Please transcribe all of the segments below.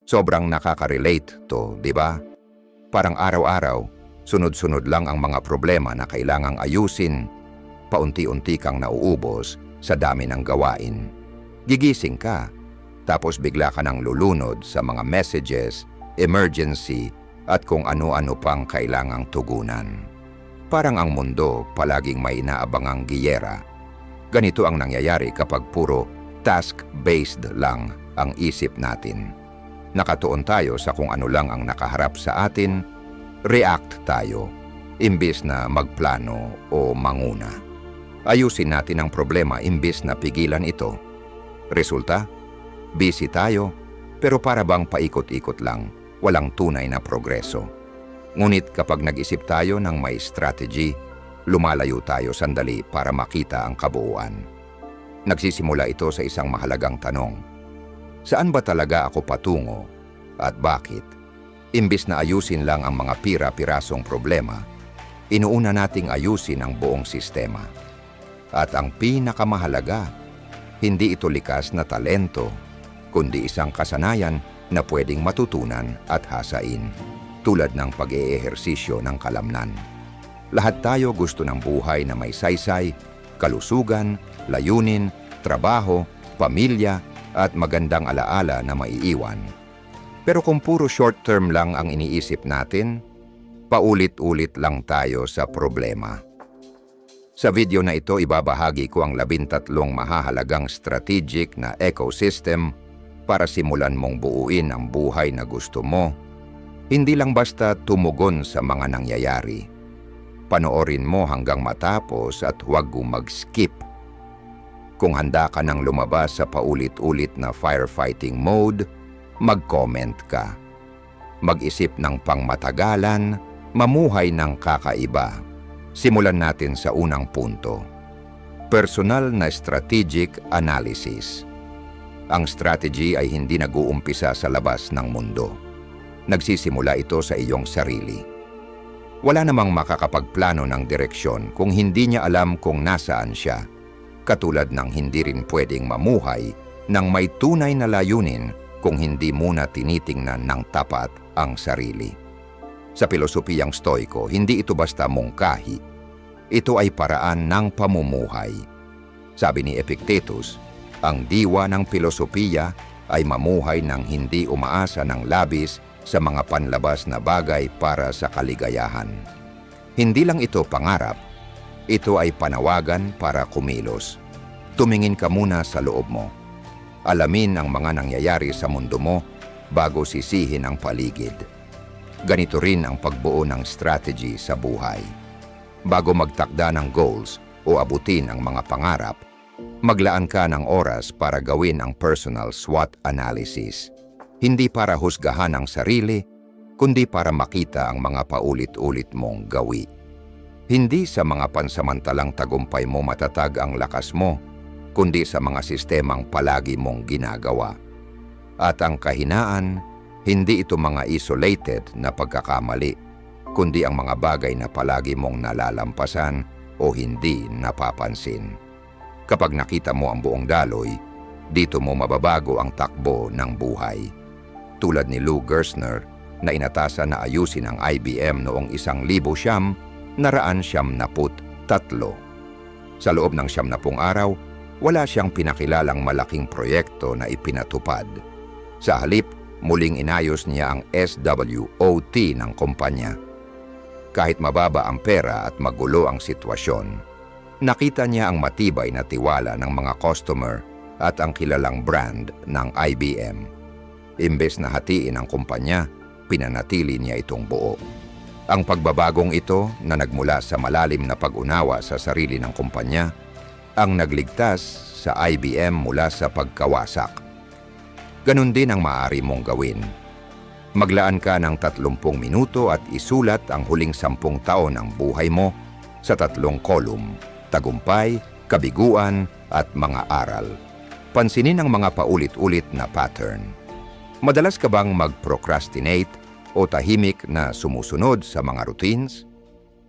Sobrang nakaka-relate to, di ba? Parang araw-araw, sunod-sunod lang ang mga problema na kailangang ayusin, paunti-unti kang nauubos sa dami ng gawain. Gigising ka, tapos bigla ka nang lulunod sa mga messages, emergency, at kung ano-ano pang kailangang tugunan. Parang ang mundo palaging may inaabangang giyera. Ganito ang nangyayari kapag puro task-based lang ang isip natin. Nakatuon tayo sa kung ano lang ang nakaharap sa atin, react tayo, imbis na magplano o manguna. Ayusin natin ang problema imbis na pigilan ito. Resulta, busy tayo, pero para bang paikot-ikot lang, walang tunay na progreso. Ngunit kapag nag-isip tayo ng may strategy, lumalayo tayo sandali para makita ang kabuuan. Nagsisimula ito sa isang mahalagang tanong. Saan ba talaga ako patungo at bakit? Imbis na ayusin lang ang mga pira-pirasong problema, inuuna nating ayusin ang buong sistema. At ang pinakamahalaga, hindi ito likas na talento, kundi isang kasanayan na pwedeng matutunan at hasain, tulad ng pag-eehersisyo ng kalamnan. Lahat tayo gusto ng buhay na may saysay, kalusugan, layunin, trabaho, pamilya, at magandang alaala na maiiwan. Pero kung puro short-term lang ang iniisip natin, paulit-ulit lang tayo sa problema. Sa video na ito, ibabahagi ko ang 13 mahahalagang strategic na ecosystem para simulan mong buuin ang buhay na gusto mo, hindi lang basta tumugon sa mga nangyayari. Panoorin mo hanggang matapos at huwag mag-skip. Kung handa ka nang lumabas sa paulit-ulit na firefighting mode, mag-comment ka. Mag-isip ng pangmatagalan, mamuhay ng kakaiba. Simulan natin sa unang punto. Personal na strategic analysis. Ang strategy ay hindi nag-uumpisa sa labas ng mundo. Nagsisimula ito sa iyong sarili. Wala namang makakapagplano ng direksyon kung hindi niya alam kung nasaan siya. Katulad ng hindi rin pwedeng mamuhay ng may tunay na layunin kung hindi muna tinitingnan ng tapat ang sarili. Sa pilosopiyang Stoiko, hindi ito basta mungkahi. Ito ay paraan ng pamumuhay. Sabi ni Epictetus, ang diwa ng pilosopiya ay mamuhay ng hindi umaasa ng labis sa mga panlabas na bagay para sa kaligayahan. Hindi lang ito pangarap, ito ay panawagan para kumilos. Tumingin ka muna sa loob mo. Alamin ang mga nangyayari sa mundo mo bago sisihin ang paligid. Ganito rin ang pagbuo ng strategy sa buhay. Bago magtakda ng goals o abutin ang mga pangarap, maglaan ka ng oras para gawin ang personal SWOT analysis. Hindi para husgahan ang sarili, kundi para makita ang mga paulit-ulit mong gawi. Hindi sa mga pansamantalang tagumpay mo matatag ang lakas mo, kundi sa mga sistemang palagi mong ginagawa. At ang kahinaan, hindi ito mga isolated na pagkakamali, kundi ang mga bagay na palagi mong nalalampasan o hindi napapansin. Kapag nakita mo ang buong daloy, dito mo mababago ang takbo ng buhay. Tulad ni Lou Gerstner na inatasan na ayusin ang IBM noong 1993. Sa loob ng 70 araw, wala siyang pinakilalang malaking proyekto na ipinatupad. Sa halip, muling inayos niya ang SWOT ng kumpanya. Kahit mababa ang pera at magulo ang sitwasyon, nakita niya ang matibay na tiwala ng mga customer at ang kilalang brand ng IBM. Imbes na hatiin ang kumpanya, pinanatili niya itong buo. Ang pagbabagong ito na nagmula sa malalim na pag-unawa sa sarili ng kumpanya, ang nagligtas sa IBM mula sa pagkawasak. Ganon din ang maaari mong gawin. Maglaan ka ng 30 minuto at isulat ang huling 10 taon ng buhay mo sa 3 kolum: tagumpay, kabiguan, at mga aral. Pansinin ang mga paulit-ulit na pattern. Madalas ka bang mag-procrastinate o tahimik na sumusunod sa mga routines?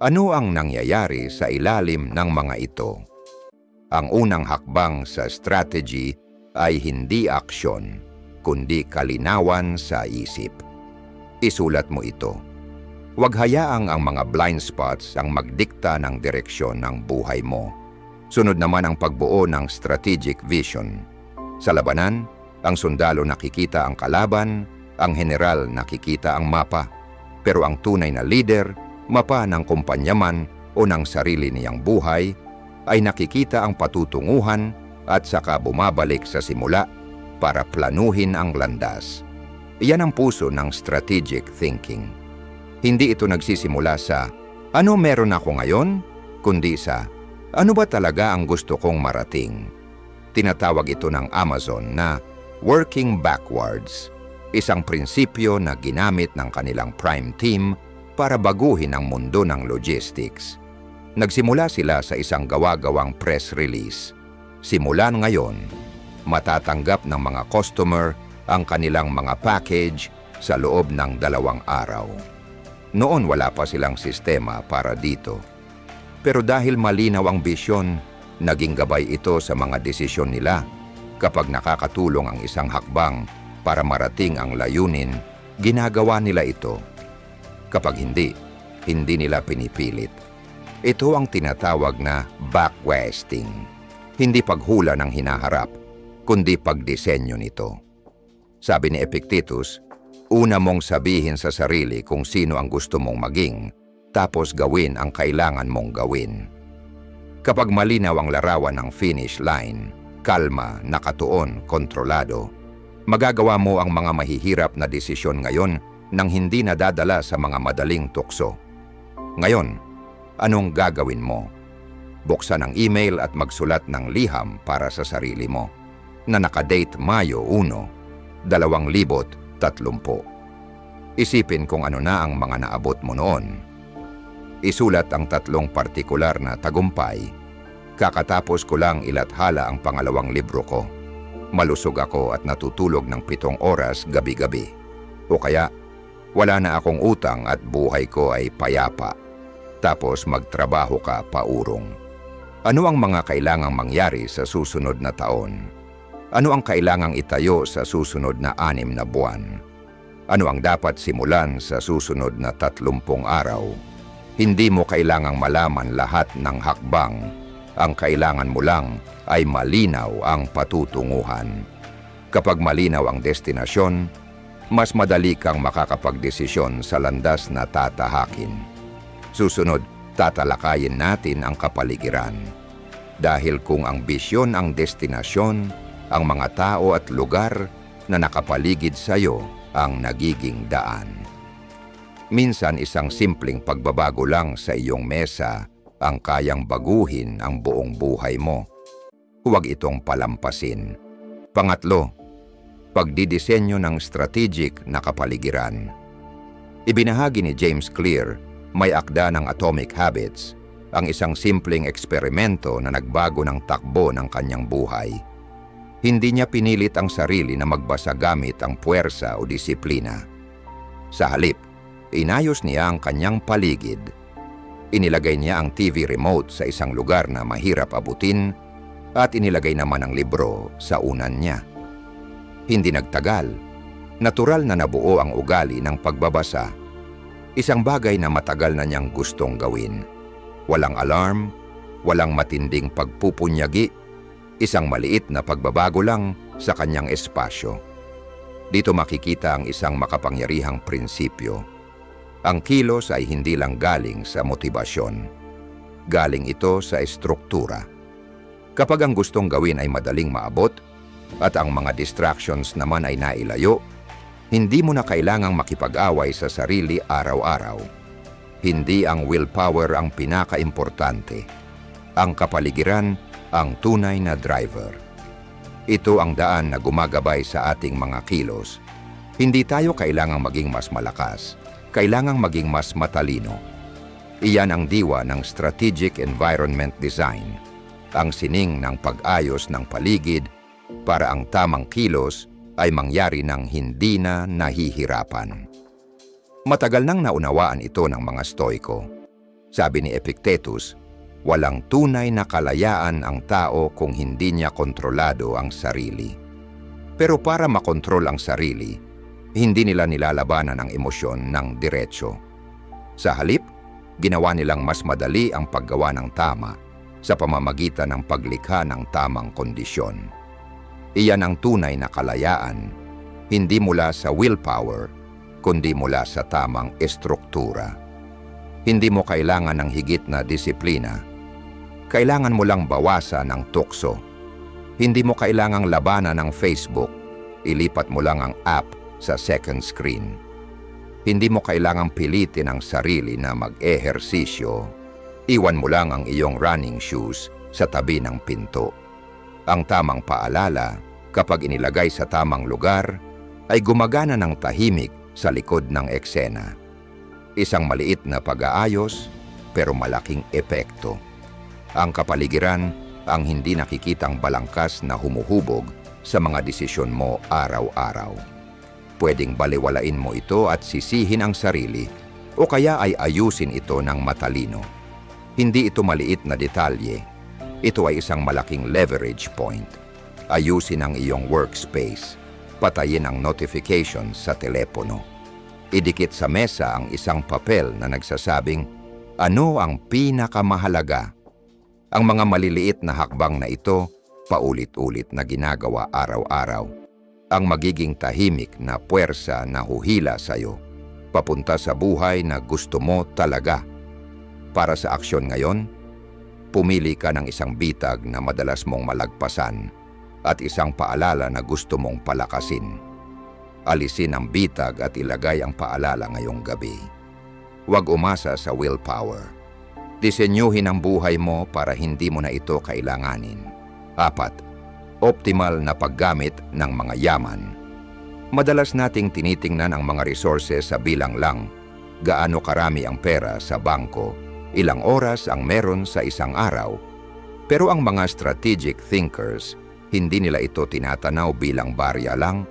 Ano ang nangyayari sa ilalim ng mga ito? Ang unang hakbang sa strategy ay hindi aksyon, kundi kalinawan sa isip. Isulat mo ito. Huwag hayaang ang mga blind spots ang magdikta ng direksyon ng buhay mo. Sunod naman ang pagbuo ng strategic vision. Sa labanan, ang sundalo nakikita ang kalaban, ang general nakikita ang mapa. Pero ang tunay na leader, mapa ng kumpanya man o ng sarili niyang buhay, ay nakikita ang patutunguhan at saka bumabalik sa simula para planuhin ang landas. Iyan ang puso ng strategic thinking. Hindi ito nagsisimula sa, ano meron ako ngayon? Kundi sa, ano ba talaga ang gusto kong marating? Tinatawag ito ng Amazon na working backwards, isang prinsipyo na ginamit ng kanilang prime team para baguhin ang mundo ng logistics. Nagsimula sila sa isang gawa-gawang press release. Simulan ngayon, matatanggap ng mga customer ang kanilang mga package sa loob ng 2 araw. Noon wala pa silang sistema para dito. Pero dahil malinaw ang bisyon, naging gabay ito sa mga desisyon nila. Kapag nakakatulong ang isang hakbang para marating ang layunin, ginagawa nila ito. Kapag hindi nila pinipilit. Ito ang tinatawag na backwesting. Hindi paghula ng hinaharap, kundi pagdisenyo nito. Sabi ni Epictetus, una mong sabihin sa sarili kung sino ang gusto mong maging, tapos gawin ang kailangan mong gawin. Kapag malinaw ang larawan ng finish line, kalma, nakatuon, kontrolado, magagawa mo ang mga mahihirap na desisyon ngayon nang hindi nadadala sa mga madaling tukso. Ngayon, anong gagawin mo? Buksan ang email at magsulat ng liham para sa sarili mo na nakadate Mayo 1, 2030. Isipin kung ano na ang mga naabot mo noon. Isulat ang 3 partikular na tagumpay. Kakatapos ko lang ilathala ang pangalawang libro ko. Malusog ako at natutulog ng 7 oras gabi-gabi. O kaya, wala na akong utang at buhay ko ay payapa. Tapos magtrabaho ka paurong. Ano ang mga kailangang mangyari sa susunod na taon? Ano ang kailangang itayo sa susunod na 6 na buwan? Ano ang dapat simulan sa susunod na 30 araw? Hindi mo kailangang malaman lahat ng hakbang. Ang kailangan mo lang ay malinaw ang patutunguhan. Kapag malinaw ang destinasyon, mas madali kang makakapagdesisyon sa landas na tatahakin. Susunod, tatalakayin natin ang kapaligiran. Dahil kung ang bisyon ang destinasyon, ang mga tao at lugar na nakapaligid sa iyo ang nagiging daan. Minsan isang simpleng pagbabago lang sa iyong mesa ang kayang baguhin ang buong buhay mo. Huwag itong palampasin. Pangatlo, pagdidisenyo ng strategic na kapaligiran. Ibinahagi ni James Clear, may akda ng Atomic Habits, ang isang simpleng eksperimento na nagbago ng takbo ng kanyang buhay. Hindi niya pinilit ang sarili na magbasa gamit ang puwersa o disiplina. Sa halip, inayos niya ang kanyang paligid. Inilagay niya ang TV remote sa isang lugar na mahirap abutin at inilagay naman ang libro sa unan niya. Hindi nagtagal, natural na nabuo ang ugali ng pagbabasa. Isang bagay na matagal na niyang gustong gawin. Walang alarm, walang matinding pagpupunyagi, isang maliit na pagbabago lang sa kanyang espasyo. Dito makikita ang isang makapangyarihang prinsipyo. Ang kilos ay hindi lang galing sa motibasyon. Galing ito sa estruktura. Kapag ang gustong gawin ay madaling maabot at ang mga distractions naman ay nailayo, hindi mo na kailangang makipag-away sa sarili araw-araw. Hindi ang willpower ang pinaka-importante. Ang kapaligiran ang tunay na driver. Ito ang daan na gumagabay sa ating mga kilos. Hindi tayo kailangang maging mas malakas. Kailangang maging mas matalino. Iyan ang diwa ng strategic environment design. Ang sining ng pag-ayos ng paligid para ang tamang kilos ay mangyari ng hindi na nahihirapan. Matagal nang naunawaan ito ng mga Stoiko. Sabi ni Epictetus, walang tunay na kalayaan ang tao kung hindi niya kontrolado ang sarili. Pero para makontrol ang sarili, hindi nila nilalabanan ang emosyon ng diretsyo. Sa halip, ginawa nilang mas madali ang paggawa ng tama sa pamamagitan ng paglikha ng tamang kondisyon. Iyan ang tunay na kalayaan, hindi mula sa willpower, kundi mula sa tamang estruktura. Hindi mo kailangan ng higit na disiplina. Kailangan mo lang bawasan ang tukso. Hindi mo kailangang labanan ng Facebook. Ilipat mo lang ang app sa second screen. Hindi mo kailangang pilitin ang sarili na mag-ehersisyo. Iwan mo lang ang iyong running shoes sa tabi ng pinto. Ang tamang paalala, kapag inilagay sa tamang lugar, ay gumagana ng tahimik sa likod ng eksena. Isang maliit na pag-aayos, pero malaking epekto. Ang kapaligiran ang hindi nakikitang balangkas na humuhubog sa mga desisyon mo araw-araw. Pwedeng balewalain mo ito at sisihin ang sarili o kaya ay ayusin ito ng matalino. Hindi ito maliit na detalye. Ito ay isang malaking leverage point. Ayusin ang iyong workspace. Patayin ang notifications sa telepono. Idikit sa mesa ang isang papel na nagsasabing, ano ang pinakamahalaga? Ang mga maliliit na hakbang na ito, paulit-ulit na ginagawa araw-araw, ang magiging tahimik na puwersa na huhila sa iyo, papunta sa buhay na gusto mo talaga. Para sa aksyon ngayon, pumili ka ng isang bitag na madalas mong malagpasan at isang paalala na gusto mong palakasin. Alisin ang bitag at ilagay ang paalala ngayong gabi. Huwag umasa sa willpower. Disenyuhin ang buhay mo para hindi mo na ito kailanganin. 4. Optimal na paggamit ng mga yaman. Madalas nating tinitingnan ang mga resources sa bilang lang. Gaano karami ang pera sa bangko, ilang oras ang meron sa isang araw. Pero ang mga strategic thinkers, hindi nila ito tinatanaw bilang barya lang.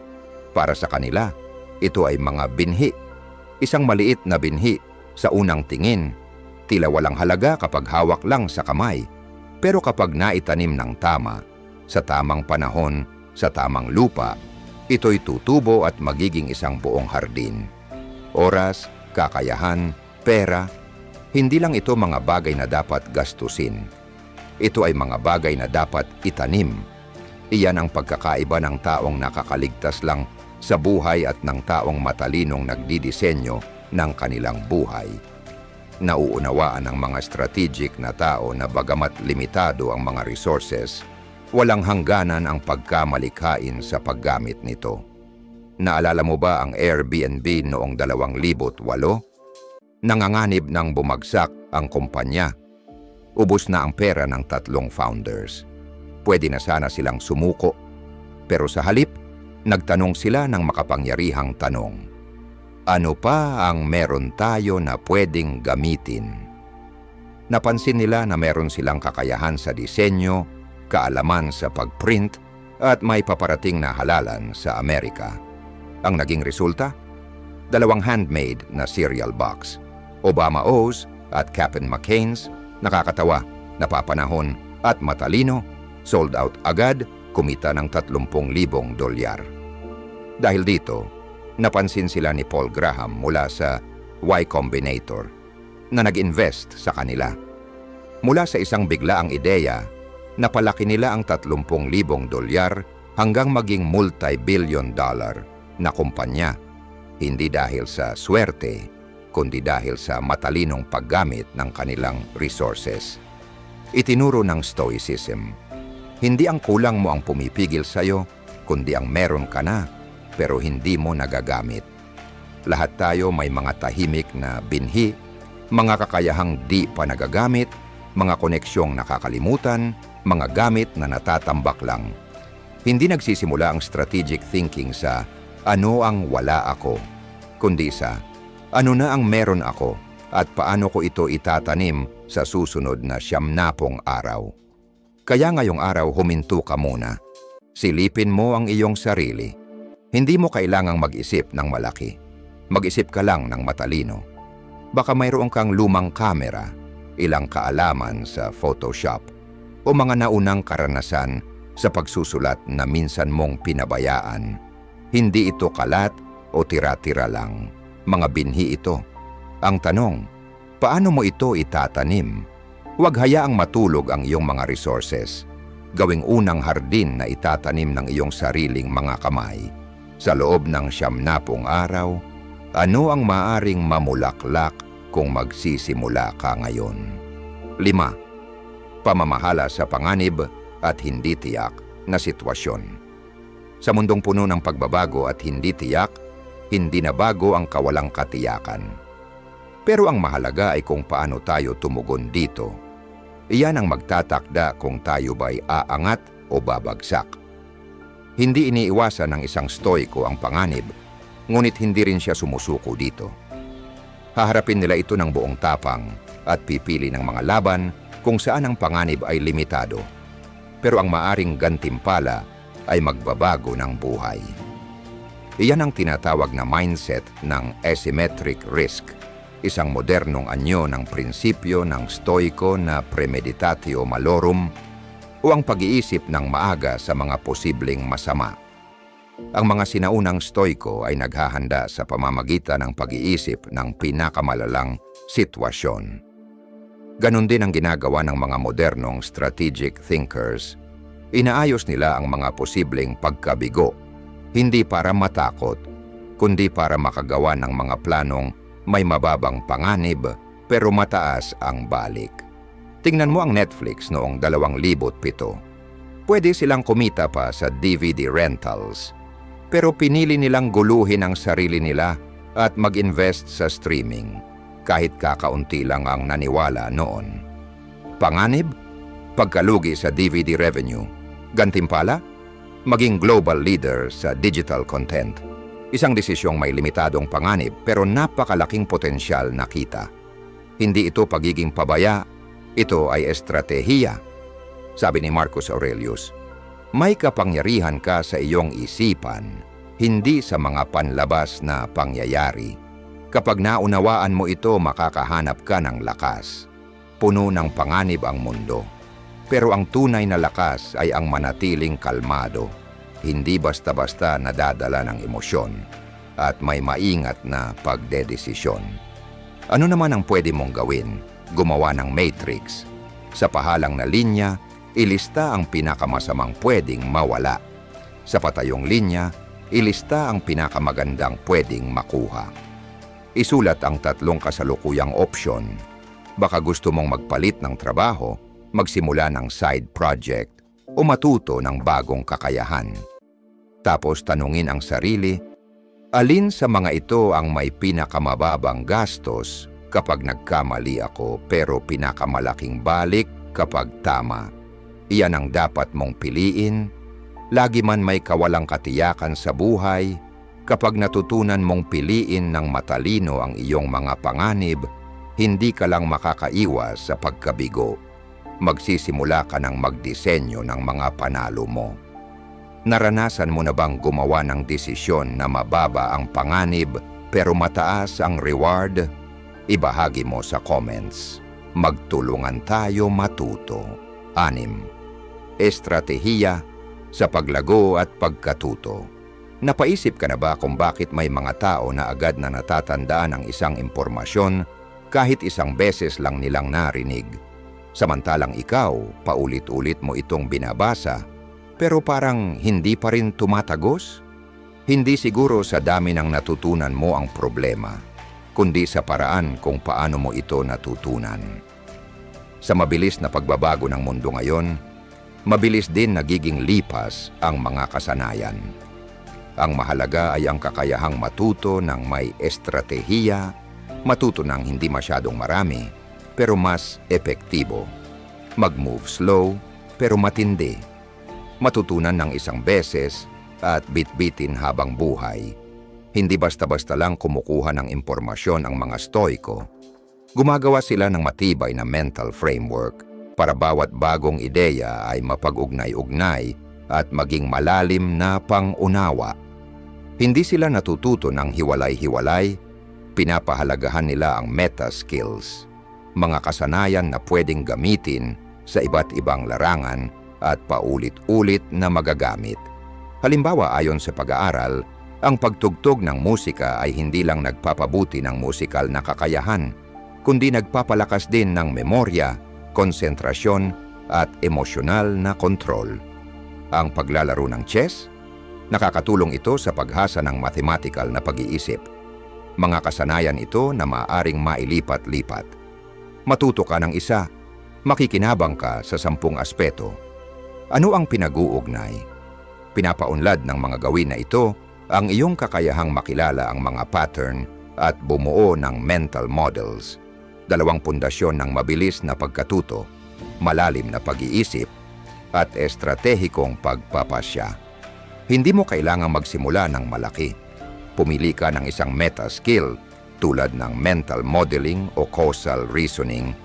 Para sa kanila, ito ay mga binhi. Isang maliit na binhi sa unang tingin, tila walang halaga kapag hawak lang sa kamay. Pero kapag naitanim ng tama, sa tamang panahon, sa tamang lupa, ito'y tutubo at magiging isang buong hardin. Oras, kakayahan, pera, hindi lang ito mga bagay na dapat gastusin. Ito ay mga bagay na dapat itanim. Iyan ang pagkakaiba ng taong nakakaligtas lang sa buhay at ng taong matalinong nagdidisenyo ng kanilang buhay. Nauunawaan ng mga strategic na tao na bagamat limitado ang mga resources, walang hangganan ang pagkamalikhain sa paggamit nito. Naalala mo ba ang Airbnb noong 2008? Nanganganib ng bumagsak ang kumpanya. Ubos na ang pera ng 3 founders. Pwede na sana silang sumuko. Pero sa halip, nagtanong sila ng makapangyarihang tanong. Ano pa ang meron tayo na pwedeng gamitin? Napansin nila na meron silang kakayahan sa disenyo, kaalaman sa pagprint, at may paparating na halalan sa Amerika. Ang naging resulta? 2 handmade na cereal box. Obama O's at Cap'n McCain's, nakakatawa, napapanahon at matalino, sold out agad, kumita ng $30,000. Dahil dito, napansin sila ni Paul Graham mula sa Y Combinator na nag-invest sa kanila. Mula sa isang biglaang ideya, napalaki nila ang $30,000 hanggang maging multi-billion dollar na kumpanya. Hindi dahil sa swerte, kundi dahil sa matalinong paggamit ng kanilang resources. Itinuro ng Stoicism, hindi ang kulang mo ang pumipigil sa'yo, kundi ang meron ka na, pero hindi mo nagagamit. Lahat tayo may mga tahimik na binhi, mga kakayahang di pa nagagamit, mga koneksyong nakakalimutan, mga gamit na natatambak lang. Hindi nagsisimula ang strategic thinking sa ano ang wala ako, kundi sa ano na ang meron ako at paano ko ito itatanim sa susunod na 90 araw. Kaya ngayong araw huminto ka muna. Silipin mo ang iyong sarili. Hindi mo kailangang mag-isip ng malaki. Mag-isip ka lang ng matalino. Baka mayroon kang lumang kamera, ilang kaalaman sa Photoshop, o mga naunang karanasan sa pagsusulat na minsan mong pinabayaan. Hindi ito kalat o tira-tira lang. Mga binhi ito. Ang tanong, paano mo ito itatanim? Huwag hayaang matulog ang iyong mga resources. Gawing unang hardin na itatanim ng iyong sariling mga kamay. Sa loob ng 90 araw, ano ang maaring mamulaklak kung magsisimula ka ngayon? 5. Pamamahala sa panganib at hindi tiyak na sitwasyon. Sa mundong puno ng pagbabago at hindi tiyak, hindi na bago ang kawalang katiyakan. Pero ang mahalaga ay kung paano tayo tumugon dito. Iyan ang magtatakda kung tayo ba'y aangat o babagsak. Hindi iniiwasan ng isang stoiko ang panganib, ngunit hindi rin siya sumusuko dito. Haharapin nila ito ng buong tapang at pipili ng mga laban kung saan ang panganib ay limitado. Pero ang maaring gantimpala ay magbabago ng buhay. Iyan ang tinatawag na mindset ng asymmetric risk, isang modernong anyo ng prinsipyo ng stoiko na premeditatio malorum o ang pag-iisip ng maaga sa mga posibleng masama. Ang mga sinaunang stoiko ay naghahanda sa pamamagitan ng pag-iisip ng pinakamalalang sitwasyon. Ganon din ang ginagawa ng mga modernong strategic thinkers. Inaayos nila ang mga posibleng pagkabigo, hindi para matakot, kundi para makagawa ng mga planong may mababang panganib pero mataas ang balik. Tingnan mo ang Netflix noong 2007. Pwede silang kumita pa sa DVD rentals, pero pinili nilang guluhin ang sarili nila at mag-invest sa streaming, kahit kakaunti lang ang naniwala noon. Panganib? Pagkalugi sa DVD revenue. Gantimpala? Maging global leader sa digital content. Isang desisyong may limitadong panganib pero napakalaking potensyal na kita. Hindi ito pagiging pabaya, ito ay estratehiya. Sabi ni Marcus Aurelius, may kapangyarihan ka sa iyong isipan, hindi sa mga panlabas na pangyayari. Kapag naunawaan mo ito, makakahanap ka ng lakas. Puno ng panganib ang mundo. Pero ang tunay na lakas ay ang manatiling kalmado, hindi basta-basta nadadala ng emosyon, at may maingat na pagdedesisyon. Ano naman ang pwede mong gawin? Gumawa ng matrix. Sa pahalang na linya, ilista ang pinakamasamang pwedeng mawala. Sa patayong linya, ilista ang pinakamagandang pwedeng makuha. Isulat ang 3 kasalukuyang opsyon. Baka gusto mong magpalit ng trabaho, magsimula ng side project, o matuto ng bagong kakayahan. Tapos tanungin ang sarili, alin sa mga ito ang may pinakamababang gastos kapag nagkamali ako pero pinakamalaking balik kapag tama? Iyan ang dapat mong piliin. Lagi man may kawalang katiyakan sa buhay, kapag natutunan mong piliin ng matalino ang iyong mga panganib, hindi ka lang makakaiwas sa pagkabigo. Magsisimula ka ng magdisenyo ng mga panalo mo. Naranasan mo na bang gumawa ng desisyon na mababa ang panganib pero mataas ang reward? Ibahagi mo sa comments. Magtulungan tayo matuto. 6. Estratehiya sa paglago at pagkatuto. Napaisip ka na ba kung bakit may mga tao na agad na natatandaan ang isang impormasyon kahit isang beses lang nilang narinig? Samantalang ikaw, paulit-ulit mo itong binabasa, pero parang hindi pa rin tumatagos? Hindi siguro sa dami ng natutunan mo ang problema, kundi sa paraan kung paano mo ito natutunan. Sa mabilis na pagbabago ng mundo ngayon, mabilis din nagiging lipas ang mga kasanayan. Ang mahalaga ay ang kakayahang matuto ng may estratehiya, matuto ng hindi masyadong marami, pero mas epektibo. Mag-move slow, pero matindi. Matutunan ng isang beses at bitbitin habang buhay. Hindi basta-basta lang kumukuha ng impormasyon ang mga stoiko. Gumagawa sila ng matibay na mental framework para bawat bagong ideya ay mapag-ugnay-ugnay at maging malalim na pang-unawa. Hindi sila natututo ng hiwalay-hiwalay, pinapahalagahan nila ang meta skills, mga kasanayan na pwedeng gamitin sa iba't ibang larangan at paulit-ulit na magagamit. Halimbawa, ayon sa pag-aaral, ang pagtugtog ng musika ay hindi lang nagpapabuti ng musikal na kakayahan, kundi nagpapalakas din ng memorya, konsentrasyon at emosyonal na kontrol. Ang paglalaro ng chess, nakakatulong ito sa paghasa ng mathematical na pag-iisip. Mga kasanayan ito na maaaring mailipat-lipat. Matuto ka ng isa, makikinabang ka sa 10 aspeto. Ano ang pinag-uugnay? Pinapaunlad ng mga gawin na ito ang iyong kakayahang makilala ang mga pattern at bumuo ng mental models. 2 pundasyon ng mabilis na pagkatuto, malalim na pag-iisip, at estratehikong pagpapasya. Hindi mo kailangang magsimula ng malaki. Pumili ka ng isang meta skill tulad ng mental modeling o causal reasoning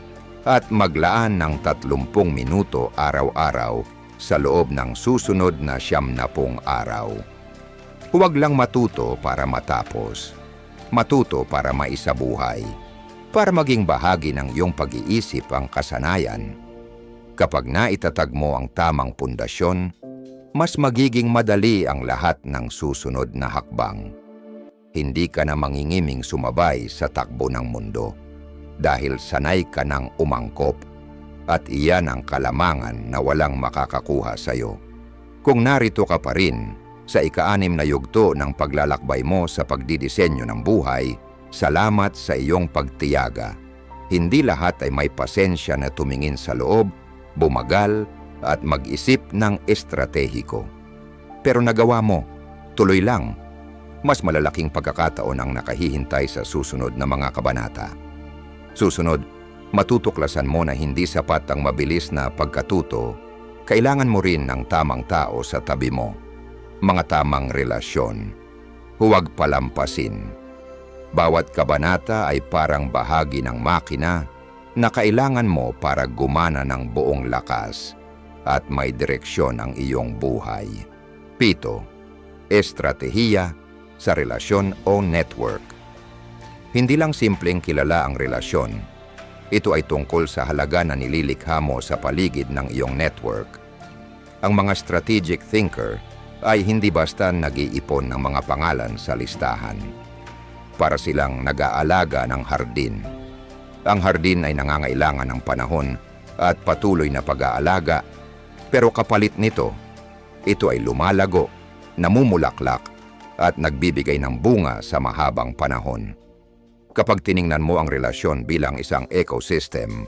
at maglaan ng 30 minuto araw-araw sa loob ng susunod na 90 araw. Huwag lang matuto para matapos. Matuto para maisabuhay. Para maging bahagi ng iyong pag-iisip ang kasanayan. Kapag naitatag mo ang tamang pundasyon, mas magiging madali ang lahat ng susunod na hakbang. Hindi ka na mangingiming sumabay sa takbo ng mundo dahil sanay ka ng umangkop at iyan ang kalamangan na walang makakakuha sa iyo. Kung narito ka pa rin sa ika-6 na yugto ng paglalakbay mo sa pagdidisenyo ng buhay, salamat sa iyong pagtiyaga. Hindi lahat ay may pasensya na tumingin sa loob, bumagal at mag-isip ng estratehiko. Pero nagawa mo, tuloy lang. Mas malalaking pagkakataon ang nakahihintay sa susunod na mga kabanata. Susunod, matutuklasan mo na hindi sapat ang mabilis na pagkatuto. Kailangan mo rin ng tamang tao sa tabi mo. Mga tamang relasyon. Huwag palampasin. Bawat kabanata ay parang bahagi ng makina na kailangan mo para gumana ng buong lakas at may direksyon ang iyong buhay. 7. Estratehiya sa relasyon o network. Hindi lang simpleng kilala ang relasyon. Ito ay tungkol sa halaga na nililikha mo sa paligid ng iyong network. Ang mga strategic thinker ay hindi basta nag-iipon ng mga pangalan sa listahan. Para silang nag-aalaga ng hardin. Ang hardin ay nangangailangan ng panahon at patuloy na pag-aalaga, pero kapalit nito, ito ay lumalago, namumulaklak, at nagbibigay ng bunga sa mahabang panahon. Kapag tiningnan mo ang relasyon bilang isang ecosystem,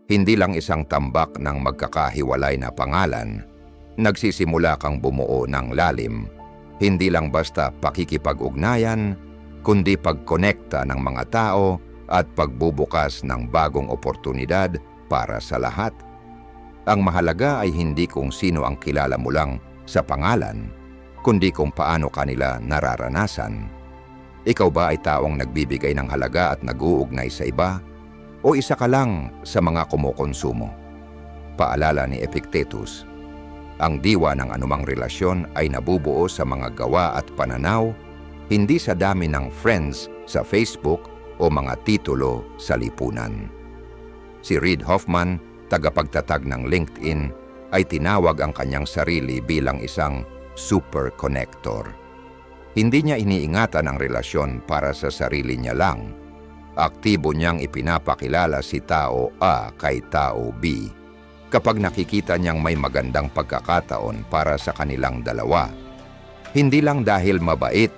hindi lang isang tambak ng magkakahiwalay na pangalan, nagsisimula kang bumuo ng lalim, hindi lang basta pakikipag-ugnayan, kundi pagkonekta ng mga tao at pagbubukas ng bagong oportunidad para sa lahat. Ang mahalaga ay hindi kung sino ang kilala mo lang sa pangalan, kundi kung paano kanila nararanasan. Ikaw ba ay taong nagbibigay ng halaga at nag-uugnay sa iba? O isa ka lang sa mga kumukonsumo? Paalala ni Epictetus, ang diwa ng anumang relasyon ay nabubuo sa mga gawa at pananaw, hindi sa dami ng friends sa Facebook o mga titulo sa lipunan. Si Reid Hoffman, tagapagtatag ng LinkedIn, ay tinawag ang kanyang sarili bilang isang super connector. Hindi niya iniingatan ang relasyon para sa sarili niya lang. Aktibo niyang ipinapakilala si tao A kay tao B kapag nakikita niyang may magandang pagkakataon para sa kanilang dalawa. Hindi lang dahil mabait,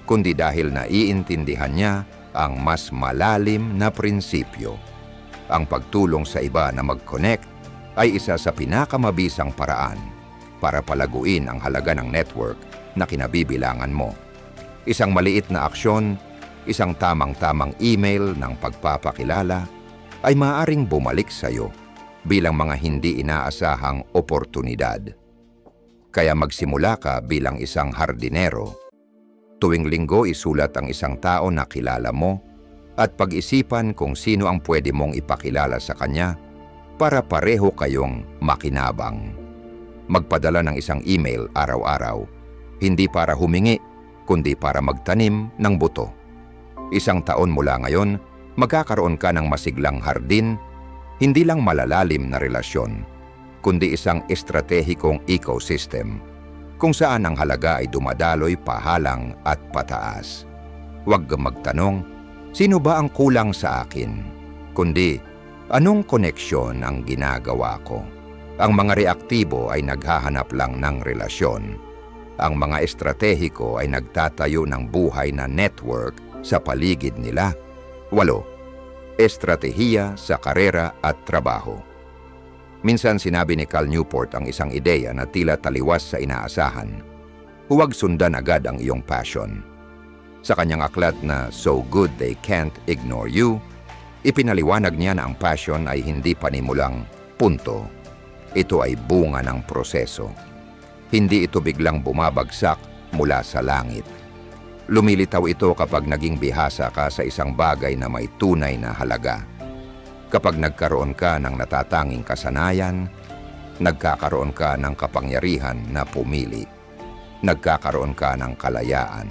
kundi dahil naiintindihan niya ang mas malalim na prinsipyo. Ang pagtulong sa iba na mag-connect ay isa sa pinakamabisang paraan para palaguin ang halaga ng network na kinabibilangan mo. Isang maliit na aksyon, isang tamang-tamang email ng pagpapakilala ay maaaring bumalik sa iyo bilang mga hindi inaasahang oportunidad. Kaya magsimula ka bilang isang hardinero. Tuwing linggo isulat ang isang tao na kilala mo at pag-isipan kung sino ang pwede mong ipakilala sa kanya para pareho kayong makinabang. Magpadala ng isang email araw-araw, hindi para humingi, kundi para magtanim ng buto. Isang taon mula ngayon, magkakaroon ka ng masiglang hardin, hindi lang malalalim na relasyon, kundi isang estratehikong ecosystem kung saan ang halaga ay dumadaloy pahalang at pataas. Huwag magtanong, sino ba ang kulang sa akin? Kundi, anong koneksyon ang ginagawa ko? Ang mga reaktibo ay naghahanap lang ng relasyon. Ang mga estratehiko ay nagtatayo ng buhay na network sa paligid nila. 8. Estratehiya sa karera at trabaho. Minsan sinabi ni Cal Newport ang isang ideya na tila taliwas sa inaasahan. Huwag sundan agad ang iyong passion. Sa kanyang aklat na So Good They Can't Ignore You, ipinaliwanag niya na ang passion ay hindi panimulang punto. Ito ay bunga ng proseso. Hindi ito biglang bumabagsak mula sa langit. Lumilitaw ito kapag naging bihasa ka sa isang bagay na may tunay na halaga. Kapag nagkaroon ka ng natatanging kasanayan, nagkakaroon ka ng kapangyarihan na pumili. Nagkakaroon ka ng kalayaan.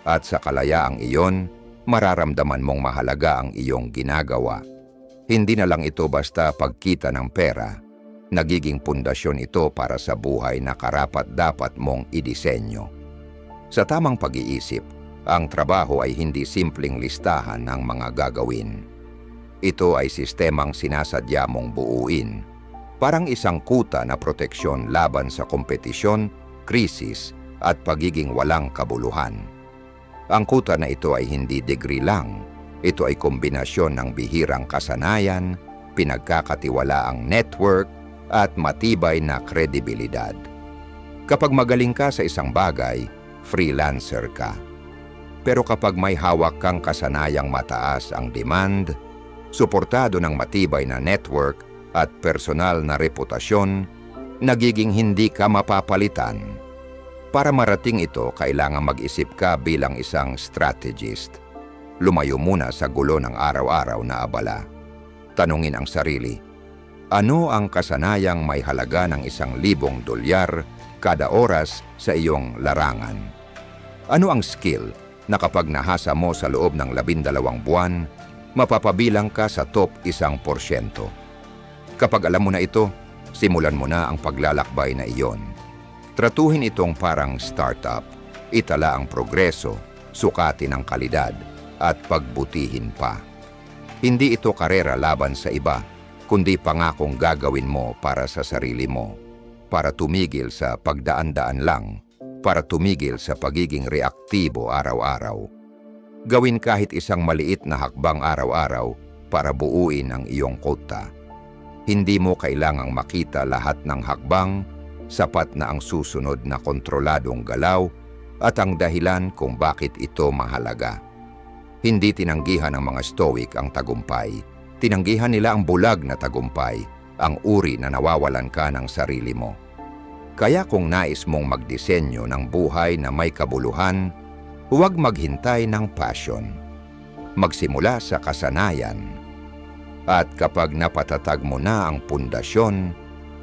At sa kalayaang iyon, mararamdaman mong mahalaga ang iyong ginagawa. Hindi na lang ito basta pagkita ng pera. Nagiging pundasyon ito para sa buhay na karapat-dapat mong idisenyo. Sa tamang pag-iisip, ang trabaho ay hindi simpleng listahan ng mga gagawin. Ito ay sistemang sinasadya mong buuin, parang isang kuta na proteksyon laban sa kompetisyon, krisis, at pagiging walang kabuluhan. Ang kuta na ito ay hindi degree lang. Ito ay kombinasyon ng bihirang kasanayan, pinagkakatiwalaang network, at matibay na kredibilidad. Kapag magaling ka sa isang bagay, freelancer ka. Pero kapag may hawak kang kasanayang mataas ang demand, suportado ng matibay na network at personal na reputasyon, nagiging hindi ka mapapalitan. Para marating ito, kailangan mag-isip ka bilang isang strategist. Lumayo muna sa gulo ng araw-araw na abala. Tanungin ang sarili, ano ang kasanayang may halaga ng $1,000 kada oras sa iyong larangan? Ano ang skill na kapag nahasa mo sa loob ng 12 buwan, mapapabilang ka sa top 1%? Kapag alam mo na ito, simulan mo na ang paglalakbay na iyon. Tratuhin itong parang startup. Itala ang progreso, sukatin ang kalidad, at pagbutihin pa. Hindi ito karera laban sa iba, kundi pangakong gagawin mo para sa sarili mo, para tumigil sa pagdaan-daan lang, para tumigil sa pagiging reaktibo araw-araw. Gawin kahit isang maliit na hakbang araw-araw para buuin ang iyong kota. Hindi mo kailangang makita lahat ng hakbang, sapat na ang susunod na kontroladong galaw at ang dahilan kung bakit ito mahalaga. Hindi tinanggihan ng mga Stoic ang tagumpay. Tinanggihan nila ang bulag na tagumpay, ang uri na nawawalan ka ng sarili mo. Kaya kung nais mong magdisenyo ng buhay na may kabuluhan, huwag maghintay ng passion. Magsimula sa kasanayan. At kapag napatatag mo na ang pundasyon,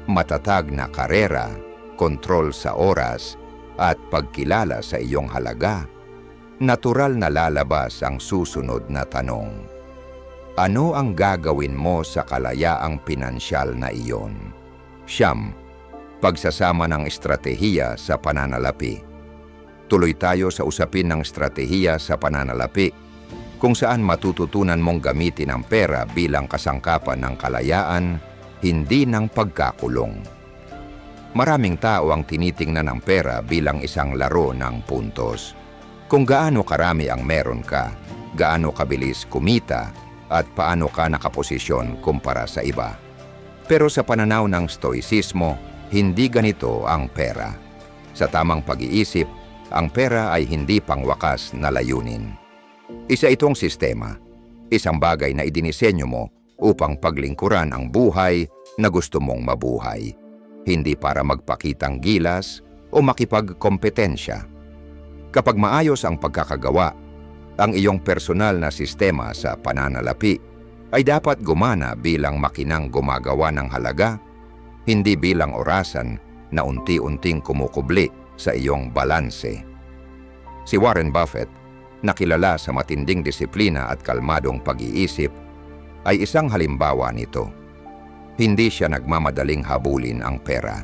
matatag na karera, kontrol sa oras, at pagkilala sa iyong halaga, natural na lalabas ang susunod na tanong. Ano ang gagawin mo sa kalayaang pinansyal na iyon? 9. Pagsasama ng estratehiya sa pananalapi. Tuloy tayo sa usapin ng estratehiya sa pananalapi, kung saan matututunan mong gamitin ang pera bilang kasangkapan ng kalayaan, hindi ng pagkakulong. Maraming tao ang tinitingnan ng pera bilang isang laro ng puntos. Kung gaano karami ang meron ka, gaano kabilis kumita, at paano ka nakaposisyon kumpara sa iba. Pero sa pananaw ng Stoicismo, hindi ganito ang pera. Sa tamang pag-iisip, ang pera ay hindi pangwakas na layunin. Isa itong sistema, isang bagay na idinisenyo mo upang paglingkuran ang buhay na gusto mong mabuhay, hindi para magpakitang gilas o makipagkompetensya. Kapag maayos ang pagkakagawa, ang iyong personal na sistema sa pananalapi ay dapat gumana bilang makinang gumagawa ng halaga, hindi bilang orasan na unti-unting kumukubli sa iyong balanse. Si Warren Buffett, nakilala sa matinding disiplina at kalmadong pag-iisip, ay isang halimbawa nito. Hindi siya nagmamadaling habulin ang pera.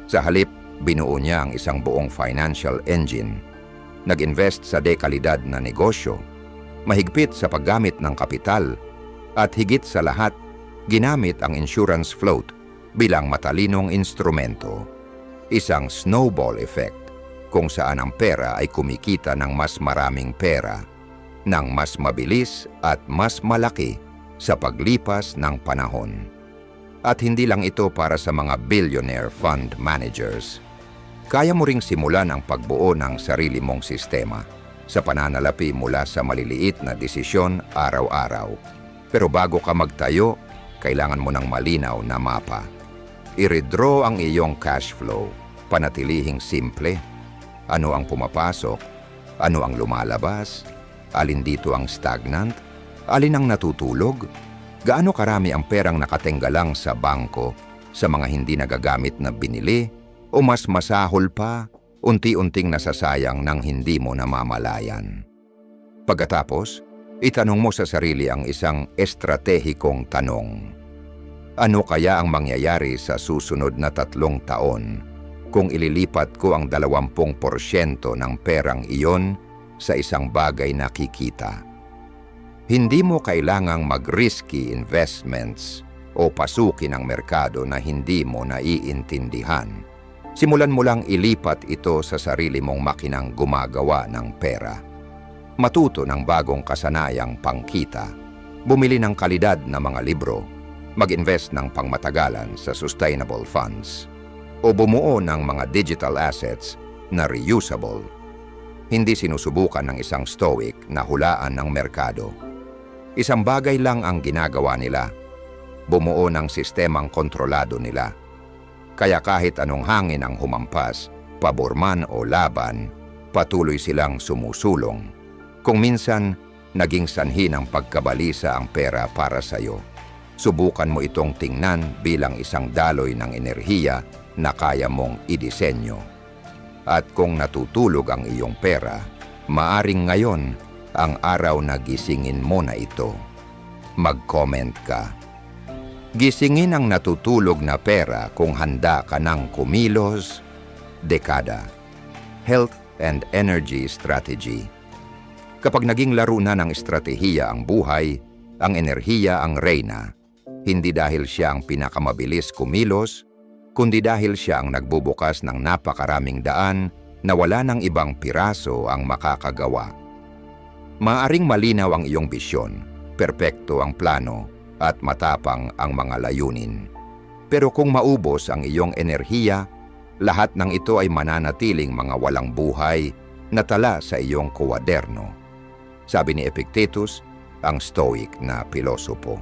Sa halip, binuo niya ang isang buong financial engine. Nag-invest sa dekalidad na negosyo, mahigpit sa paggamit ng kapital, at higit sa lahat, ginamit ang insurance float bilang matalinong instrumento. Isang snowball effect kung saan ang pera ay kumikita ng mas maraming pera, ng mas mabilis at mas malaki sa paglipas ng panahon. At hindi lang ito para sa mga billionaire fund managers. Kaya mo ring simulan ang pagbuo ng sarili mong sistema sa pananalapi mula sa maliliit na desisyon araw-araw. Pero bago ka magtayo, kailangan mo ng malinaw na mapa. I-redraw ang iyong cash flow, panatilihing simple. Ano ang pumapasok? Ano ang lumalabas? Alin dito ang stagnant? Alin ang natutulog? Gaano karami ang perang nakatenggalang sa bangko, sa mga hindi nagagamit na binili, o mas masahol pa, unti-unting nasasayang nang hindi mo namamalayan? Pagkatapos, itanong mo sa sarili ang isang estratehikong tanong. Ano kaya ang mangyayari sa susunod na 3 taon kung ililipat ko ang 20% ng perang iyon sa isang bagay na kikita? Hindi mo kailangang mag-risky investments o pasukin ang merkado na hindi mo naiintindihan. Simulan mo lang ilipat ito sa sarili mong makinang gumagawa ng pera. Matuto ng bagong kasanayang pangkita, bumili ng kalidad na mga libro, mag-invest ng pangmatagalan sa sustainable funds, o bumuo ng mga digital assets na reusable. Hindi sinusubukan ng isang stoic na hulaan ng merkado. Isang bagay lang ang ginagawa nila, bumuo ng sistemang kontrolado nila. Kaya kahit anong hangin ang humampas, pabor man o laban, patuloy silang sumusulong. Kung minsan, naging sanhi ng pagkabalisa ang pera para sa iyo, subukan mo itong tingnan bilang isang daloy ng enerhiya na kaya mong idisenyo. At kung natutulog ang iyong pera, maaring ngayon ang araw na gisingin mo na ito. Mag-comment ka. Gisingin ang natutulog na pera kung handa ka ng kumilos. Dekada. Health and Energy Strategy. Kapag naging laro na ng estratehiya ang buhay, ang enerhiya ang reyna. Hindi dahil siya ang pinakamabilis kumilos, kundi dahil siya ang nagbubukas ng napakaraming daan na wala ng ibang piraso ang makakagawa. Maaring malinaw ang iyong bisyon, perpekto ang plano, at matapang ang mga layunin. Pero kung maubos ang iyong enerhiya, lahat ng ito ay mananatiling mga walang buhay na tala sa iyong kwaderno. Sabi ni Epictetus, ang stoic na pilosopo,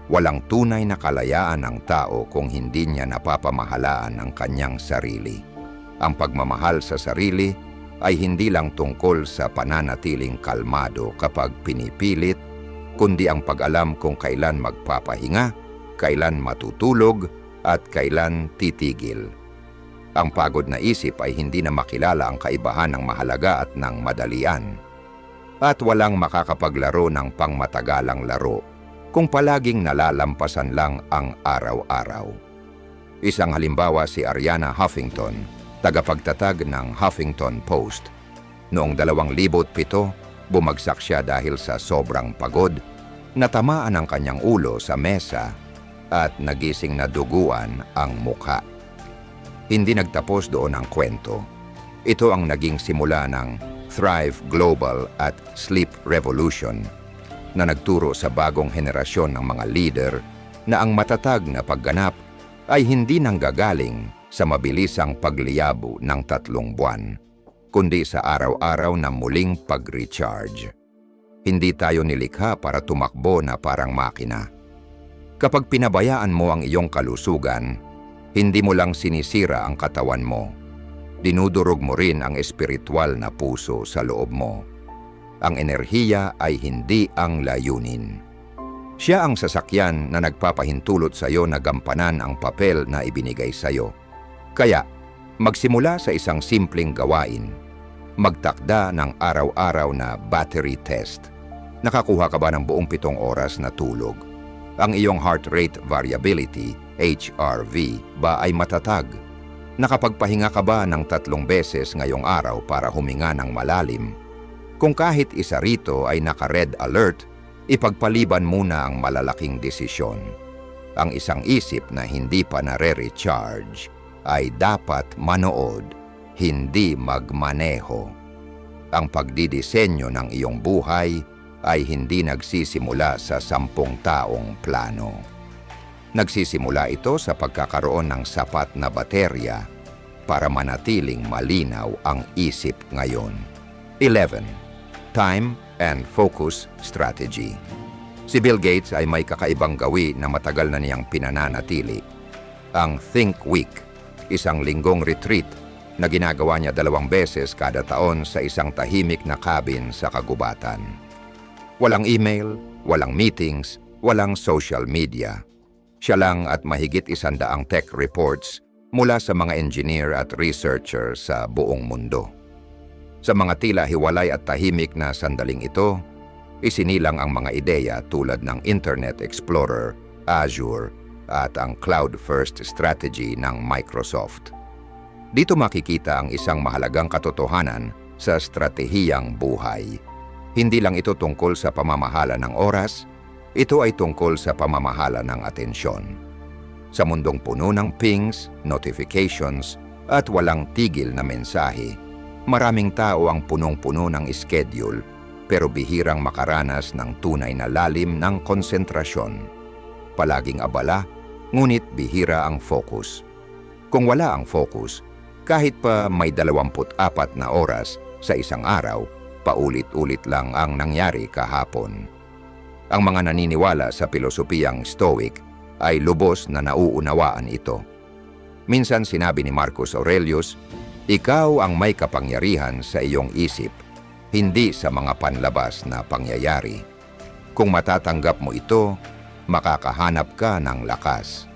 walang tunay na kalayaan ang tao kung hindi niya napapamahalaan ang kanyang sarili. Ang pagmamahal sa sarili ay hindi lang tungkol sa pananatiling kalmado kapag pinipilit, kundi ang pag-alam kung kailan magpapahinga, kailan matutulog, at kailan titigil. Ang pagod na isip ay hindi na makilala ang kaibahan ng mahalaga at ng madalian. At walang makakapaglaro ng pangmatagalang laro kung palaging nalalampasan lang ang araw-araw. Isang halimbawa si Arianna Huffington, tagapagtatag ng Huffington Post. Noong 2007, bumagsak siya dahil sa sobrang pagod, natamaan ang kanyang ulo sa mesa at nagising na duguan ang mukha. Hindi nagtapos doon ang kwento. Ito ang naging simula ng Thrive Global at Sleep Revolution na nagturo sa bagong henerasyon ng mga leader na ang matatag na pagganap ay hindi nanggagaling sa mabilisang pagliyabo ng 3 buwan, kundi sa araw-araw na muling pag-recharge. Hindi tayo nilikha para tumakbo na parang makina. Kapag pinabayaan mo ang iyong kalusugan, hindi mo lang sinisira ang katawan mo. Dinudurog mo rin ang espiritual na puso sa loob mo. Ang enerhiya ay hindi ang layunin. Siya ang sasakyan na nagpapahintulot sa iyo na gampanan ang papel na ibinigay sa iyo. Kaya, magsimula sa isang simpleng gawain. Magtakda ng araw-araw na battery test. Nakakuha ka ba ng buong 7 oras na tulog? Ang iyong heart rate variability, HRV, ba ay matatag? Nakapagpahinga ka ba ng 3 beses ngayong araw para huminga ng malalim? Kung kahit isa rito ay naka-red alert, ipagpaliban muna ang malalaking desisyon. Ang isang isip na hindi pa nare-recharge ay dapat manood, hindi magmaneho. Ang pagdidisenyo ng iyong buhay ay hindi nagsisimula sa 10 taong plano. Nagsisimula ito sa pagkakaroon ng sapat na baterya para manatiling malinaw ang isip ngayon. 11. Time and Focus Strategy. Si Bill Gates ay may kakaibang gawi na matagal na niyang pinananatili. Ang Think Week, isang linggong retreat na ginagawa niya 2 beses kada taon sa isang tahimik na cabin sa kagubatan. Walang email, walang meetings, walang social media. Siya lang at mahigit 100 tech reports mula sa mga engineer at researcher sa buong mundo. Sa mga tila hiwalay at tahimik na sandaling ito, isinilang ang mga ideya tulad ng Internet Explorer, Azure, at ang Cloud-First Strategy ng Microsoft. Dito makikita ang isang mahalagang katotohanan sa estratehiyang buhay. Hindi lang ito tungkol sa pamamahala ng oras, ito ay tungkol sa pamamahala ng atensyon. Sa mundong puno ng pings, notifications, at walang tigil na mensahe, maraming tao ang punong-puno ng schedule pero bihirang makaranas ng tunay na lalim ng konsentrasyon. Palaging abala, ngunit bihira ang focus. Kung wala ang focus, kahit pa may 24 na oras sa isang araw, paulit-ulit lang ang nangyari kahapon. Ang mga naniniwala sa pilosopiyang Stoic ay lubos na nauunawaan ito. Minsan sinabi ni Marcus Aurelius, "Ikaw ang may kapangyarihan sa iyong isip, hindi sa mga panlabas na pangyayari. Kung matatanggap mo ito, makakahanap ka ng lakas."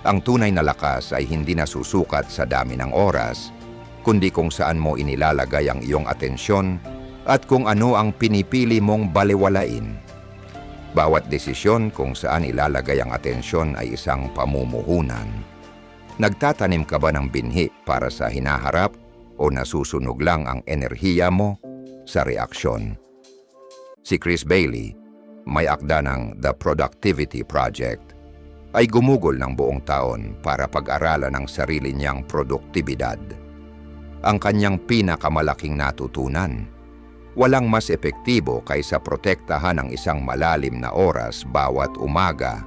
Ang tunay na lakas ay hindi nasusukat sa dami ng oras, kundi kung saan mo inilalagay ang iyong atensyon at kung ano ang pinipili mong balewalain. Bawat desisyon kung saan ilalagay ang atensyon ay isang pamumuhunan. Nagtatanim ka ba ng binhi para sa hinaharap o nasusunog lang ang enerhiya mo sa reaksyon? Si Chris Bailey, may akda ng The Productivity Project, ay gumugol ng buong taon para pag-aralan ang sarili niyang produktibidad. Ang kanyang pinakamalaking natutunan, walang mas epektibo kaysa protektahan ang isang malalim na oras bawat umaga,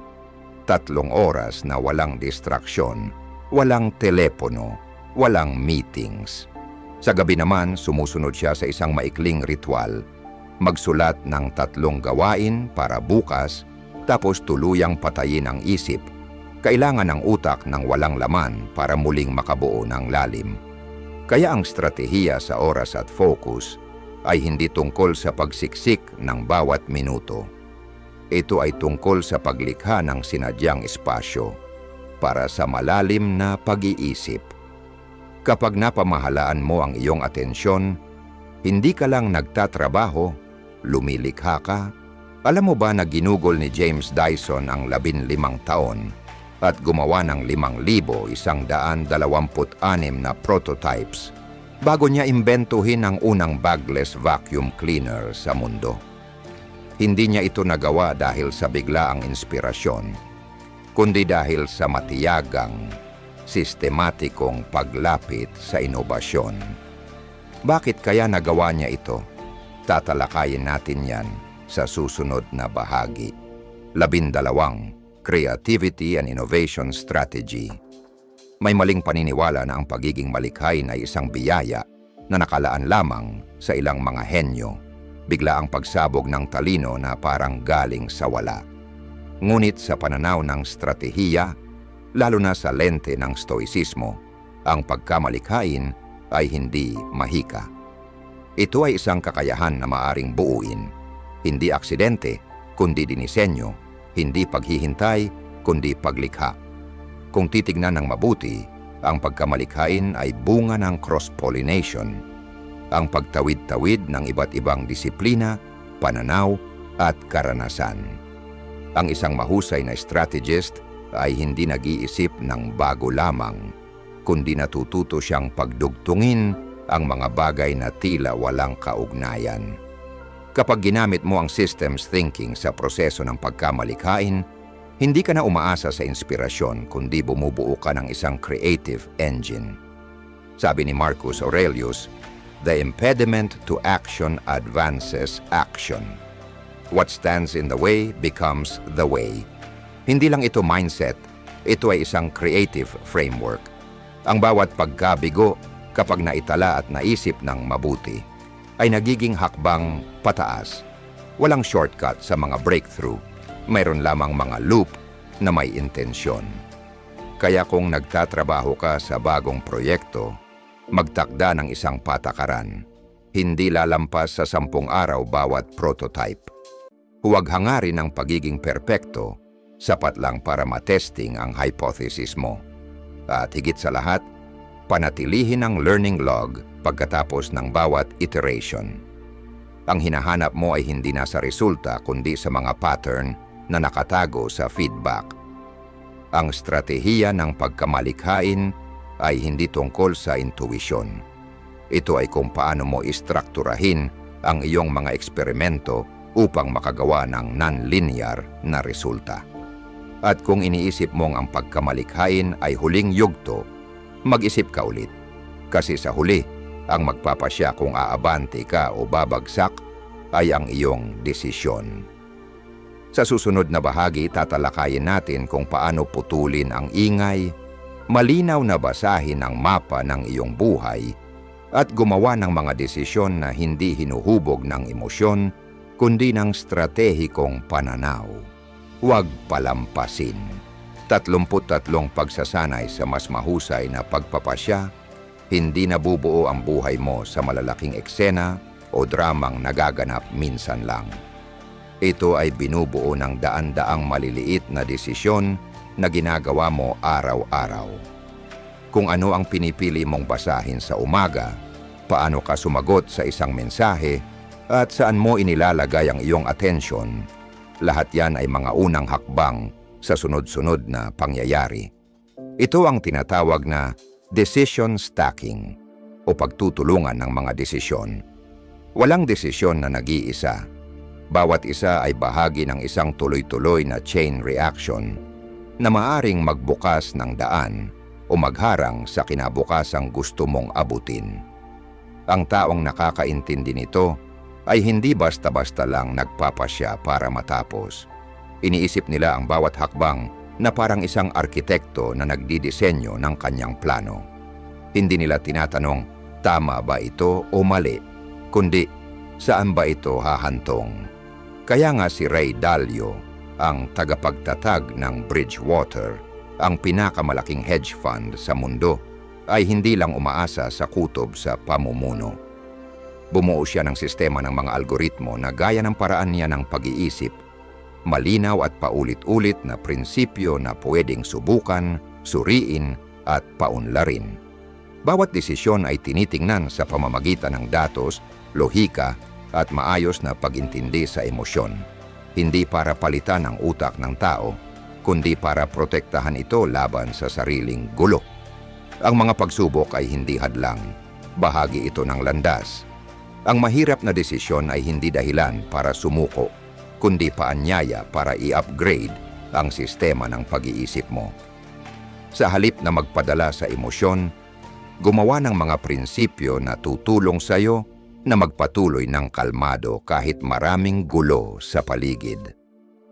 3 oras na walang distraksyon, walang telepono, walang meetings. Sa gabi naman, sumusunod siya sa isang maikling ritual, magsulat ng 3 gawain para bukas, tapos tuluyang patayin ang isip. Kailangan ng utak ng walang laman para muling makabuo ng lalim. Kaya ang stratehiya sa oras at focus ay hindi tungkol sa pagsiksik ng bawat minuto. Ito ay tungkol sa paglikha ng sinadyang espasyo para sa malalim na pag-iisip. Kapag napamahalaan mo ang iyong atensyon, hindi ka lang nagtatrabaho, lumilikha ka. Alam mo ba na ginugol ni James Dyson ang 15 taon at gumawa ng 5,126 na prototypes bago niya imbentuhin ang unang bagless vacuum cleaner sa mundo? Hindi niya ito nagawa dahil sa biglaang inspirasyon, kundi dahil sa matiyagang, sistematikong paglapit sa inobasyon. Bakit kaya nagawa niya ito? Tatalakayin natin yan sa susunod na bahagi. 12. Creativity and Innovation Strategy. May maling paniniwala na ang pagiging malikhain ay isang biyaya na nakalaan lamang sa ilang mga henyo, bigla ang pagsabog ng talino na parang galing sa wala. Ngunit sa pananaw ng stratehiya, lalo na sa lente ng stoicismo, ang pagkamalikhain ay hindi mahika. Ito ay isang kakayahan na maaring buuin, hindi aksidente, kundi dinisenyo, hindi paghihintay, kundi paglikha. Kung titignan ng mabuti, ang pagkamalikhain ay bunga ng cross-pollination, ang pagtawid-tawid ng iba't ibang disiplina, pananaw, at karanasan. Ang isang mahusay na strategist ay hindi nag-iisip ng bago lamang, kundi natututo siyang pagdugtungin ang mga bagay na tila walang kaugnayan. Kapag ginamit mo ang systems thinking sa proseso ng pagkamalikhain, hindi ka na umaasa sa inspirasyon kundi bumubuo ka ng isang creative engine. Sabi ni Marcus Aurelius, "The impediment to action advances action. What stands in the way becomes the way." Hindi lang ito mindset, ito ay isang creative framework. Ang bawat pagkabigo kapag naitala at naisip ng mabuti ay nagiging hakbang pataas. Walang shortcut sa mga breakthrough. Mayroon lamang mga loop na may intensyon. Kaya kung nagtatrabaho ka sa bagong proyekto, magtakda ng isang patakaran. Hindi lalampas sa 10 araw bawat prototype. Huwag hangarin ang pagiging perpekto, sapat lang para matesting ang hypothesis mo. At higit sa lahat, panatilihin ang learning log pagkatapos ng bawat iteration. Ang hinahanap mo ay hindi na sa resulta kundi sa mga pattern na nakatago sa feedback. Ang stratehiya ng pagkamalikhain ay hindi tungkol sa intuition. Ito ay kung paano mo istrukturahin ang iyong mga eksperimento upang makagawa ng non-linear na resulta. At kung iniisip mong ang pagkamalikhain ay huling yugto, mag-isip ka ulit. Kasi sa huli, ang magpapasya kung aabante ka o babagsak ay ang iyong desisyon. Sa susunod na bahagi, tatalakayin natin kung paano putulin ang ingay, malinaw na basahin ang mapa ng iyong buhay, at gumawa ng mga desisyon na hindi hinuhubog ng emosyon, kundi ng stratehikong pananaw. Huwag palampasin. 33 pagsasanay sa mas mahusay na pagpapasya, hindi nabubuo ang buhay mo sa malalaking eksena o dramang nagaganap minsan lang. Ito ay binubuo ng daan-daang maliliit na desisyon na ginagawa mo araw-araw. Kung ano ang pinipili mong basahin sa umaga, paano ka sumagot sa isang mensahe, at saan mo inilalagay ang iyong atensyon, lahat yan ay mga unang hakbang sa sunod-sunod na pangyayari. Ito ang tinatawag na decision stacking o pagtutulungan ng mga desisyon. Walang desisyon na nag-iisa. Bawat isa ay bahagi ng isang tuloy-tuloy na chain reaction na maaring magbukas ng daan o magharang sa kinabukasang gusto mong abutin. Ang taong nakakaintindi nito ay hindi basta-basta lang nagpapasya para matapos. Iniisip nila ang bawat hakbang na parang isang arkitekto na nagdidisenyo ng kanyang plano. Hindi nila tinatanong, tama ba ito o mali, kundi saan ba ito hahantong. Kaya nga si Ray Dalio, ang tagapagtatag ng Bridgewater, ang pinakamalaking hedge fund sa mundo, ay hindi lang umaasa sa kutob sa pamumuno. Bumuo siya ng sistema ng mga algoritmo na gaya ng paraan niya ng pag-iisip, malinaw at paulit-ulit na prinsipyo na pwedeng subukan, suriin at paunlarin. Bawat desisyon ay tinitingnan sa pamamagitan ng datos, lohika at maayos na pag-intindi sa emosyon. Hindi para palitan ang utak ng tao, kundi para protektahan ito laban sa sariling gulo. Ang mga pagsubok ay hindi hadlang, bahagi ito ng landas. Ang mahirap na desisyon ay hindi dahilan para sumuko, kundi paanyaya para i-upgrade ang sistema ng pag-iisip mo. Sa halip na magpadala sa emosyon, gumawa ng mga prinsipyo na tutulong sa iyo na magpatuloy ng kalmado kahit maraming gulo sa paligid.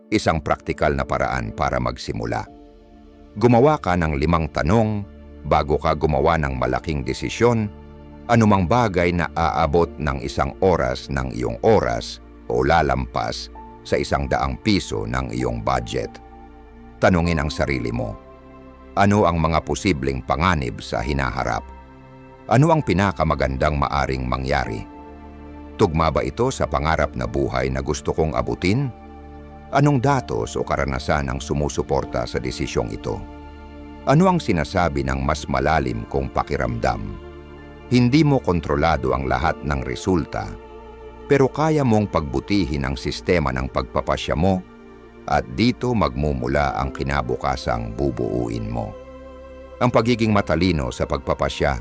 Isang praktikal na paraan para magsimula. Gumawa ka ng 5 tanong bago ka gumawa ng malaking desisyon, anumang bagay na aabot ng 1 oras ng iyong oras o lalampas sa 100 piso ng iyong budget. Tanungin ang sarili mo, ano ang mga posibleng panganib sa hinaharap? Ano ang pinakamagandang maaring mangyari? Tugma ba ito sa pangarap na buhay na gusto kong abutin? Anong datos o karanasan ang sumusuporta sa desisyong ito? Ano ang sinasabi ng mas malalim kong pakiramdam? Hindi mo kontrolado ang lahat ng resulta, pero kaya mong pagbutihin ang sistema ng pagpapasya mo At dito magmumula ang kinabukasang bubuuin mo. Ang pagiging matalino sa pagpapasya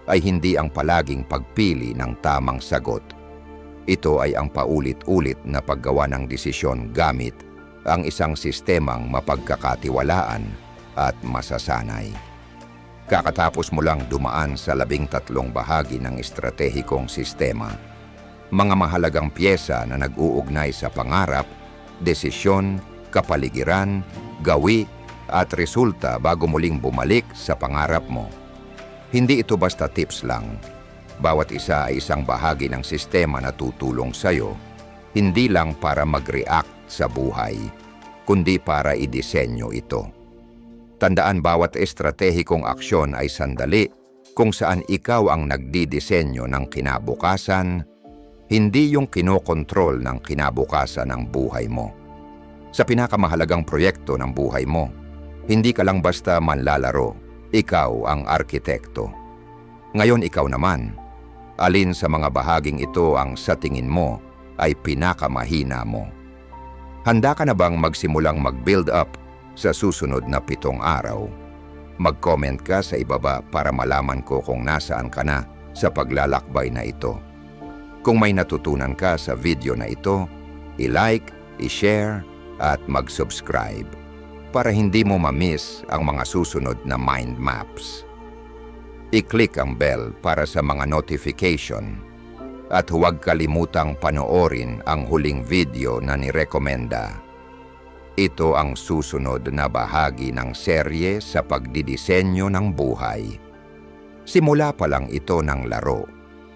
ay hindi ang palaging pagpili ng tamang sagot. Ito ay ang paulit-ulit na paggawa ng desisyon gamit ang isang sistemang mapagkakatiwalaan at masasanay. Kakatapos mo lang dumaan sa 13 bahagi ng estratehikong sistema, mga mahalagang piyesa na nag-uugnay sa pangarap, desisyon, kapaligiran, gawi at resulta bago muling bumalik sa pangarap mo. Hindi ito basta tips lang. Bawat isa ay isang bahagi ng sistema na tutulong sa'yo, hindi lang para mag-react sa buhay, kundi para idisenyo ito. Tandaan, bawat estratehikong aksyon ay sandali kung saan ikaw ang nagdidisenyo ng kinabukasan, hindi yung kinokontrol ng kinabukasan ng buhay mo. Sa pinakamahalagang proyekto ng buhay mo, hindi ka lang basta manlalaro, ikaw ang arkitekto. Ngayon ikaw naman, alin sa mga bahaging ito ang sa tingin mo ay pinakamahina mo? Handa ka na bang magsimulang mag-build up sa susunod na 7 araw? Mag-comment ka sa ibaba para malaman ko kung nasaan ka na sa paglalakbay na ito. Kung may natutunan ka sa video na ito, i-like, i-share, at mag-subscribe para hindi mo ma-miss ang mga susunod na mind maps. I-click ang bell para sa mga notification at huwag kalimutang panoorin ang huling video na nirekomenda. Ito ang susunod na bahagi ng serye sa pagdidisenyo ng buhay. Simula pa lang ito ng laro.